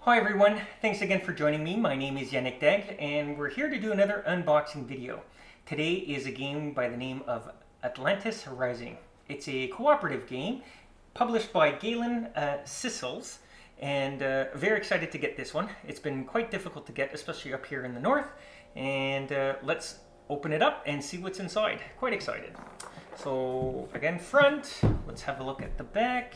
Hi everyone, thanks again for joining me. My name is Yannick Daigle and we're here to do another unboxing video. Today is a game by the name of Atlantis Rising. It's a cooperative game published by Galen Sissels, and very excited to get this one. It's been quite difficult to get, especially up here in the north, and let's open it up and see what's inside. Quite excited. So again, front, let's have a look at the back.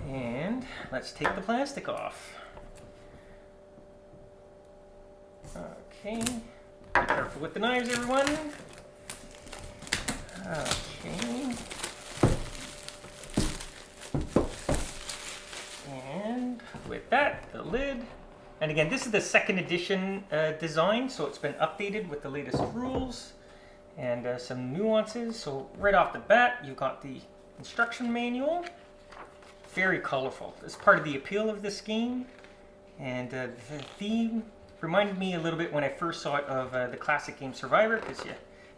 And let's take the plastic off. Okay, be careful with the knives, everyone. Okay. And with that, the lid. And again, this is the second edition design, so it's been updated with the latest rules and some nuances. So right off the bat, you've got the instruction manual. Very colorful. It's part of the appeal of this game, and the theme reminded me a little bit when I first saw it of the classic game Survivor, because you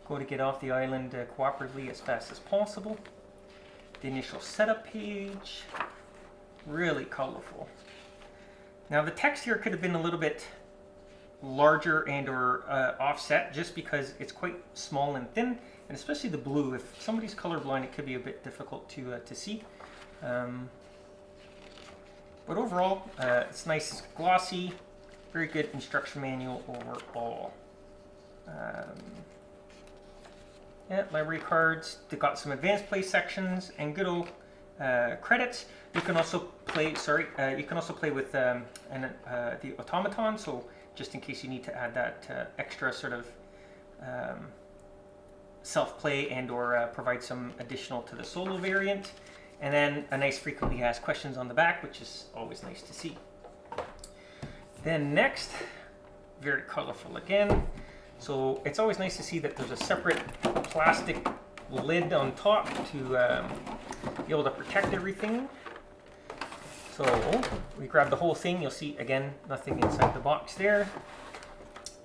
go to get off the island cooperatively as fast as possible. The initial setup page, really colorful. Now the text here could have been a little bit larger and or offset, just because it's quite small and thin, and especially the blue. If somebody's colorblind, it could be a bit difficult to see. But overall, it's nice, glossy, very good instruction manual overall. Yeah, library cards. They've got some advanced play sections and good old credits. You can also play. You can also play with the automaton. So just in case you need to add that extra sort of self-play and or provide some additional to the solo variant. And then a nice frequently asked questions on the back, which is always nice to see. Then next, very colorful again. So it's always nice to see that there's a separate plastic lid on top to be able to protect everything. So we grab the whole thing. You'll see, again, nothing inside the box there.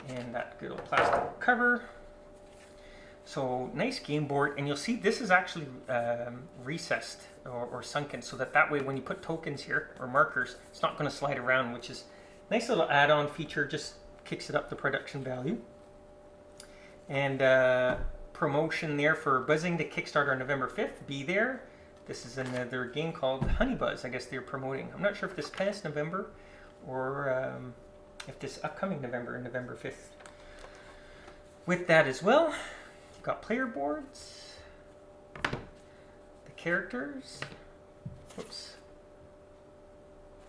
And that good old plastic cover. So nice game board, and you'll see this is actually recessed or sunken, so that way when you put tokens here or markers, it's not going to slide around, which is a nice little add-on feature. Just kicks it up the production value. And promotion there for Buzzing to Kickstarter on November 5th. Be there. This is another game called Honey Buzz. I guess they're promoting. I'm not sure if this past November or if this upcoming November, November 5th. With that as well, got player boards, the characters. Whoops.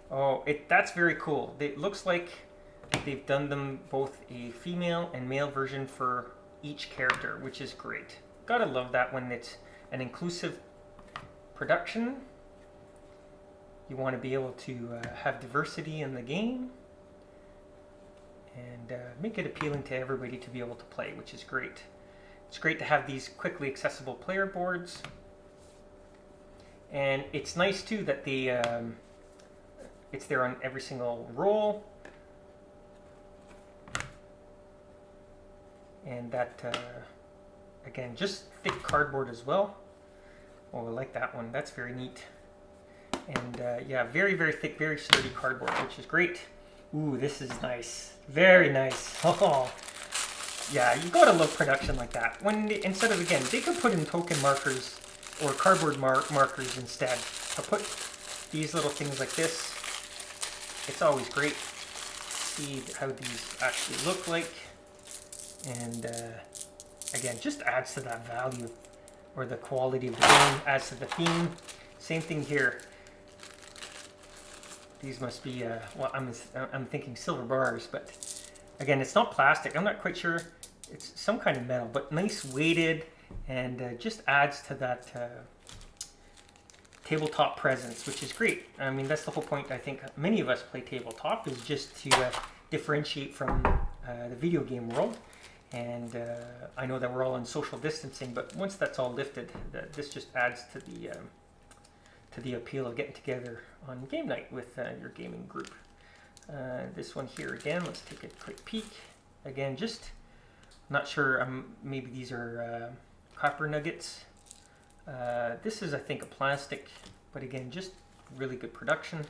Oh, that's very cool. It looks like they've done them both a female and male version for each character, which is great. Gotta love that when it's an inclusive production. You want to be able to have diversity in the game and make it appealing to everybody to be able to play, which is great. It's great to have these quickly accessible player boards, and it's nice too that it's there on every single roll, and that again, just thick cardboard as well. Oh, I like that one. That's very neat. And yeah, very, very thick, very sturdy cardboard, which is great. Ooh, this is nice. Very nice. Oh. Yeah, you gotta love production like that. When instead of, again, they could put in token markers or cardboard markers instead. But put these little things like this. It's always great to see how these actually look like. And again, just adds to that value or the quality of the game, adds to the theme. Same thing here. These must be, well, I'm thinking silver bars, but again, it's not plastic. I'm not quite sure. It's some kind of metal, but nice weighted, and just adds to that tabletop presence, which is great. I mean, that's the whole point. I think many of us play tabletop, is just to differentiate from the video game world. And I know that we're all in social distancing, but once that's all lifted, this just adds to the appeal of getting together on game night with your gaming group. This one here again, let's take a quick peek. Again, just not sure, maybe these are copper nuggets. This is, I think, a plastic, but again, just really good production.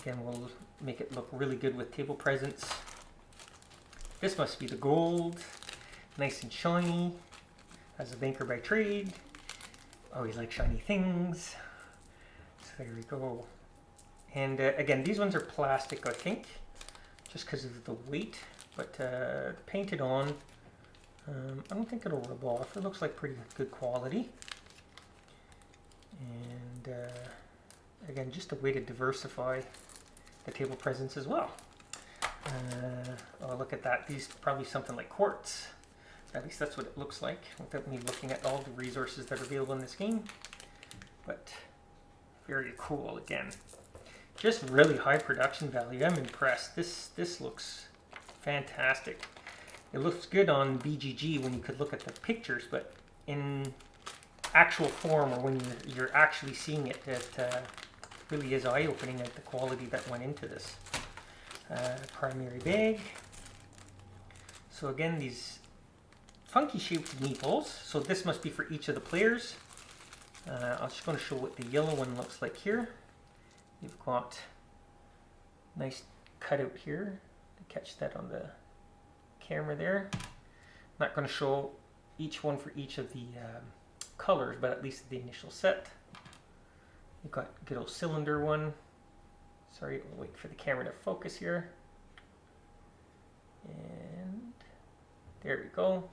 again, will make it look really good with table presents. This must be the gold. Nice and shiny. As a banker by trade. Always like shiny things. So there we go. And again, these ones are plastic, I think. Just because of the weight. But painted on. I don't think it'll rub off. It looks like pretty good quality. And again, just a way to diversify the table presents as well. Oh, look at that. These probably something like quartz. At least that's what it looks like without me looking at all the resources that are available in this game. But very cool again. Just really high production value. I'm impressed. This looks fantastic. It looks good on BGG when you could look at the pictures, but in actual form or when you're actually seeing it, it really is eye-opening at the quality that went into this. Primary bag. So again, these funky shaped meeples. So this must be for each of the players. I'm just going to show what the yellow one looks like here. You've got nice cutout here to catch that on the camera there. I'm not going to show each one for each of the colors, but at least the initial set. You've got good old cylinder one. Sorry, we'll wait for the camera to focus here. And there we go.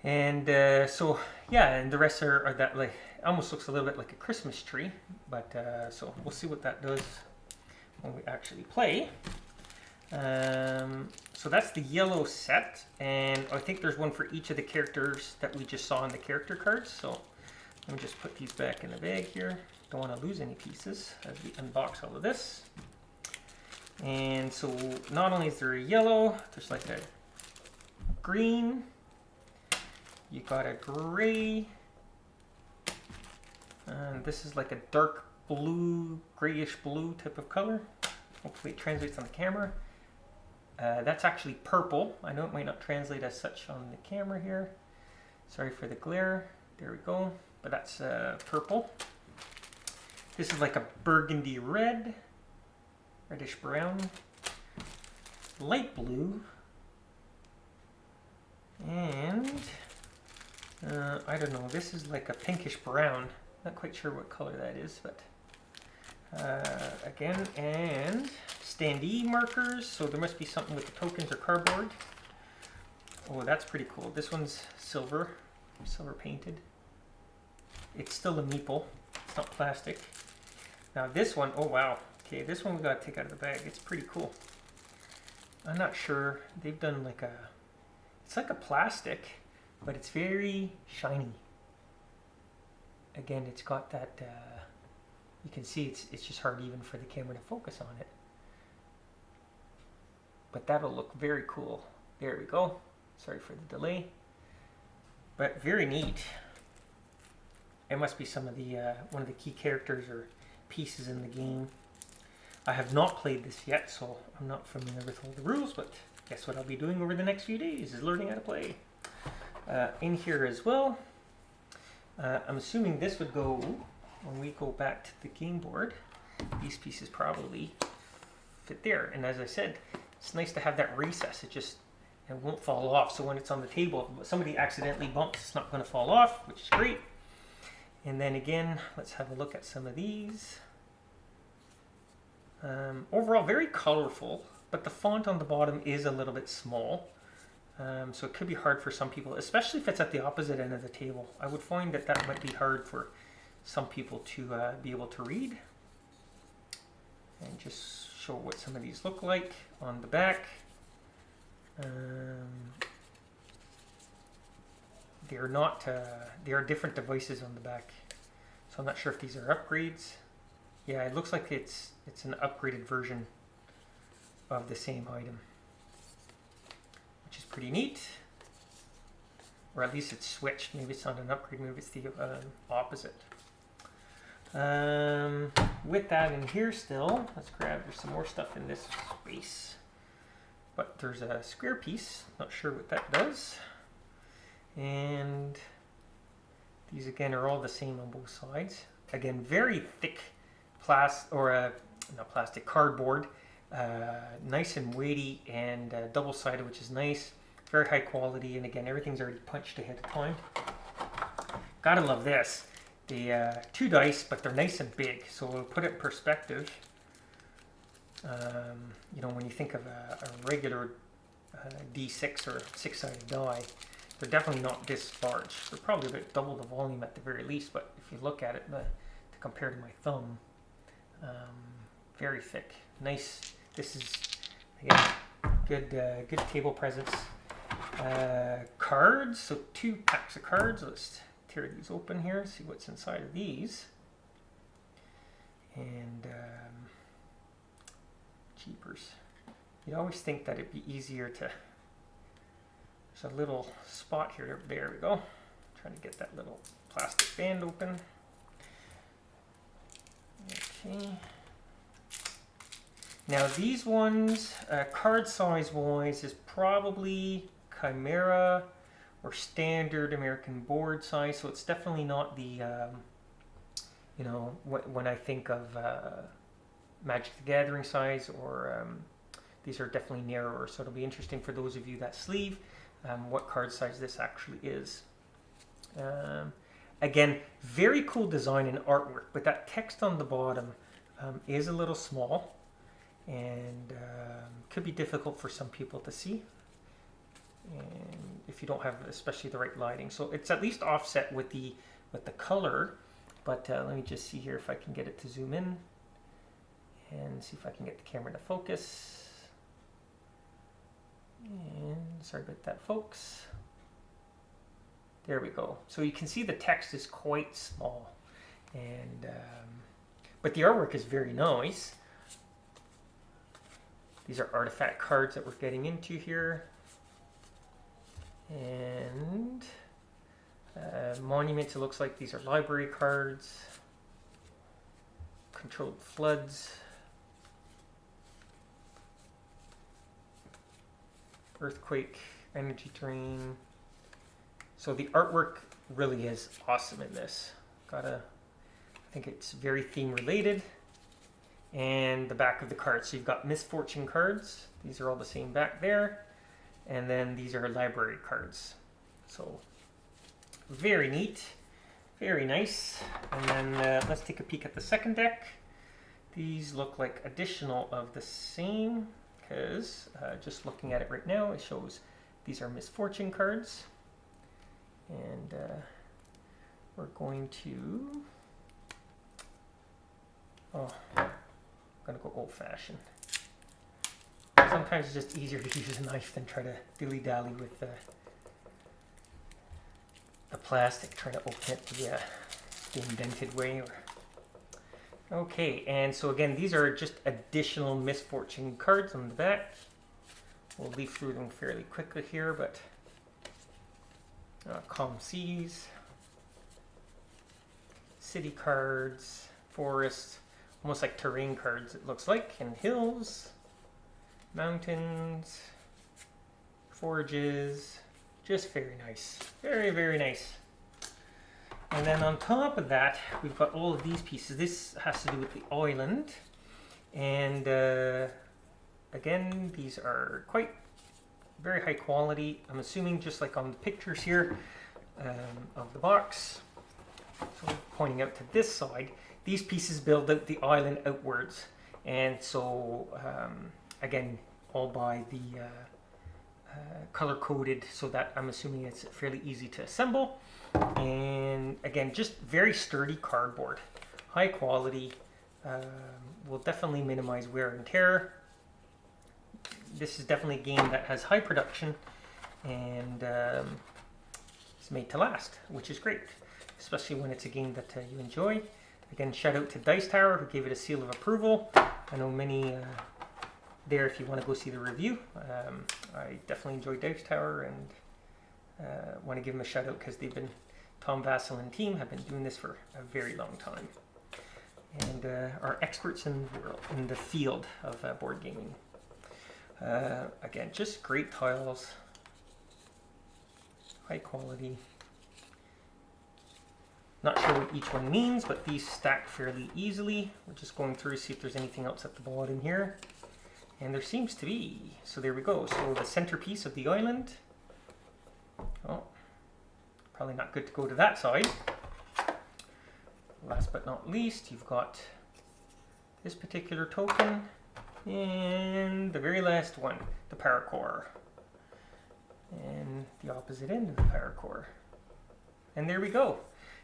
And so yeah, and the rest are that like almost looks a little bit like a Christmas tree, but so we'll see what that does when we actually play. So that's the yellow set, and I think there's one for each of the characters that we just saw on the character cards. So let me just put these back in the bag here. Don't want to lose any pieces as we unbox all of this. And so not only is there a yellow, there's like a green, you got a gray, and this is like a dark blue, grayish blue type of color. Hopefully it translates on the camera. That's actually purple. I know it might not translate as such on the camera here. Sorry for the glare. There we go. But that's purple. This is like a burgundy red, reddish brown, light blue, and I don't know, this is like a pinkish brown. Not quite sure what color that is, but again, and standee markers, so there must be something with the tokens or cardboard. Oh, that's pretty cool. This one's silver painted. It's still a meeple, it's not plastic. Now this one, oh wow, okay, this one we gotta take out of the bag. It's pretty cool. I'm not sure, they've done like a, it's like a plastic, but it's very shiny. Again, it's got that, you can see it's just hard even for the camera to focus on it. But that'll look very cool. There we go. Sorry for the delay. But very neat. It must be some of the, one of the key characters or pieces in the game. I have not played this yet, so I'm not familiar with all the rules, but guess what I'll be doing over the next few days is learning how to play. In here as well, I'm assuming this would go, when we go back to the game board, these pieces probably fit there. And as I said, it's nice to have that recess. It won't fall off. So when it's on the table, if somebody accidentally bumps, it's not going to fall off, which is great. And then again, let's have a look at some of these. Overall, very colorful, but the font on the bottom is a little bit small. So it could be hard for some people, especially if it's at the opposite end of the table. I would find that that might be hard for some people to be able to read. And just show what some of these look like on the back. They're not, they are different devices on the back. So I'm not sure if these are upgrades. Yeah, it looks like it's an upgraded version of the same item, which is pretty neat. Or at least it's switched. Maybe it's not an upgrade, maybe it's the opposite. With that in here still, let's grab, there's some more stuff in this space. But there's a square piece, not sure what that does. And these again are all the same on both sides. Again, very thick not plastic, cardboard. Nice and weighty and double-sided, which is nice. Very high quality, and again, everything's already punched ahead of time. Gotta love this. The 2 dice, but they're nice and big, so we'll put it in perspective. You know, when you think of a regular D6 or 6-sided die, they're definitely not this large. They're probably about double the volume at the very least, but if you look at it to compare to my thumb, very thick. Nice. This is, again, good table presence. Cards, so 2 packs of cards. Let's tear these open here, see what's inside of these. And jeepers. You'd always think that it'd be easier to... There's a little spot here. There we go. Trying to get that little plastic band open. Okay. Now these ones, card size wise, is probably Chimera or standard American board size. So it's definitely not the, you know, when I think of Magic the Gathering size, or these are definitely narrower. So it'll be interesting for those of you that sleeve what card size this actually is. Again, very cool design and artwork, but that text on the bottom is a little small, and could be difficult for some people to see, and if you don't have especially the right lighting. So it's at least offset with the color, but let me just see here if I can get it to zoom in and see if I can get the camera to focus. And sorry about that, folks. There we go. So you can see the text is quite small, and but the artwork is very nice. These are artifact cards that we're getting into here, and monuments. It looks like these are library cards. Controlled floods. Earthquake, energy drain. So the artwork really is awesome in this. I think it's very theme related. And the back of the card. So you've got misfortune cards. These are all the same back there. And then these are library cards. So very neat, very nice. And then let's take a peek at the second deck. These look like additional of the same, because just looking at it right now, it shows these are misfortune cards. And we're going to, I'm going to go old-fashioned. Sometimes it's just easier to use a knife than try to dilly-dally with the plastic, trying to open it the indented way. Okay, and so again, these are just additional misfortune cards on the back. We'll leaf through them fairly quickly here, but calm seas, city cards, forest, almost like terrain cards it looks like, and hills, mountains, forages, just very nice, very, very nice. And then on top of that, we've got all of these pieces. This has to do with the island, and again, these are quite very high quality. I'm assuming just like on the pictures here of the box. So pointing out to this side, these pieces build out the island outwards, and so again, all by the color coded, so that I'm assuming it's fairly easy to assemble. And again, just very sturdy cardboard, high quality, will definitely minimize wear and tear. This is definitely a game that has high production, and it's made to last, which is great, especially when it's a game that you enjoy. Again, shout out to Dice Tower, who gave it a seal of approval. I know many there, if you want to go see the review. I definitely enjoy Dice Tower, and want to give them a shout out because they've been, Tom Vassell and team have been doing this for a very long time, and are experts in the field of board gaming. Again, just great tiles, high quality, Not sure what each one means, but these stack fairly easily. We're just going through to see if there's anything else at the bottom here. And there seems to be. So there we go. So the centerpiece of the island. Oh, probably not good to go to that side. Last but not least, you've got this particular token. And the very last one, the power core. And the opposite end of the power core. And there we go.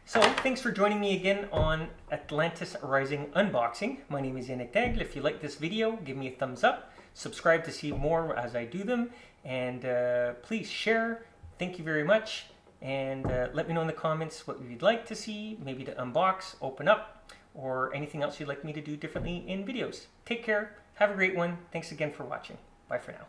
So, thanks for joining me again on Atlantis Rising unboxing. My name is Yannick Daigle. If you like this video, give me a thumbs up. Subscribe to see more as I do them. And please share. Thank you very much. And let me know in the comments what you'd like to see, maybe to unbox, open up, or anything else you'd like me to do differently in videos. Take care. Have a great one. Thanks again for watching. Bye for now.